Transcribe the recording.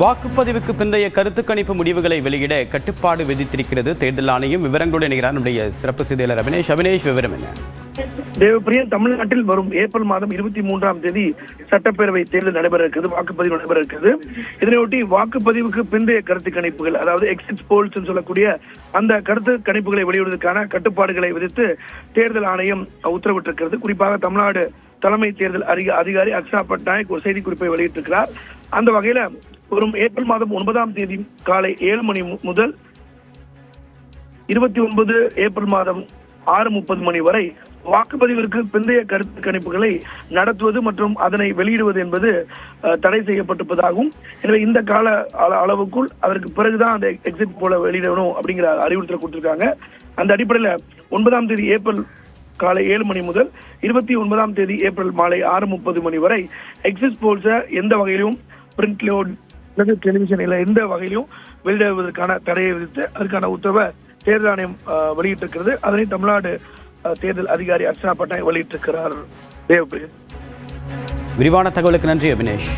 வாக்குப்பதிவுக்கு பிந்தைய கருத்து கணிப்பு முடிவுகளை வெளியிட கட்டுப்பாடு விதித்திருக்கிறது தேர்தல் ஆணையம். விவரங்களுடன் இணைகிறார் நம்முடைய சிறப்பு செய்தியாளர் அபினேஷ். விவரம் என்ன? தேவப்பிரியன், தமிழ்நாட்டில் வரும் ஏப்ரல் மாதம் 23ஆம் தேதி சட்டப்பேரவை தேர்தல் நடைபெற இருக்கிறது, வாக்குப்பதிவு நடைபெற இருக்கிறது. இதனையொட்டி வாக்குப்பதிவுக்கு பிந்தைய கருத்து கணிப்புகள், அதாவது எக்ஸிட் போல்ஸ் சொல்லக்கூடிய அந்த கருத்து கணிப்புகளை வெளியிடுவதற்கான கட்டுப்பாடுகளை விதித்து தேர்தல் ஆணையம் உத்தரவிட்டிருக்கிறது. குறிப்பாக தமிழ்நாடு தலைமை தேர்தல் அதிகாரி அக்ஷா பட்நாயக் ஒரு செய்திக்குறிப்பை வெளியிட்டிருக்கிறார். அந்த வகையில வரும் ஏப்ரல் மாதம் 9ஆம் தேதி காலை 7 மணி முதல் 29 ஏப்ரல் மாதம் 6:30 மணி வரை வாக்குப்பதிவிற்கு பிந்தைய கருத்து கணிப்புகளை நடத்துவது மற்றும் அதனை வெளியிடுவது என்பது தடை செய்யப்பட்டிருப்பதாகவும், எனவே இந்த கால அளவுக்குள் அதற்கு பிறகுதான் அந்த எக்ஸிட் போல வெளியிடணும் அப்படிங்கிற அறிவுறுத்தல் கொடுத்திருக்காங்க. அந்த அடிப்படையில் 9ஆம் தேதி ஏப்ரல் காலை 7 மணி முதல் 29ஆம் தேதி ஏப்ரல் மாலை 6:30 மணி வரை எக்ஸிட் போல்ஸை எந்த வகையிலும் பிரிண்ட்லோ அல்லது டெலிவிஷன் இல்லை எந்த வகையிலும் வெளியிடுவதற்கான தடையை விதித்து அதற்கான உத்தரவை தேர்தல் ஆணையம் வெளியிட்டிருக்கிறது. அதனை தமிழ்நாடு தேர்தல் அதிகாரி அக்ஷா பட்நாயக் வெளியிட்டிருக்கிறார். தேவப்பிரியன், விரிவான தகவலுக்கு நன்றி அபினேஷ்.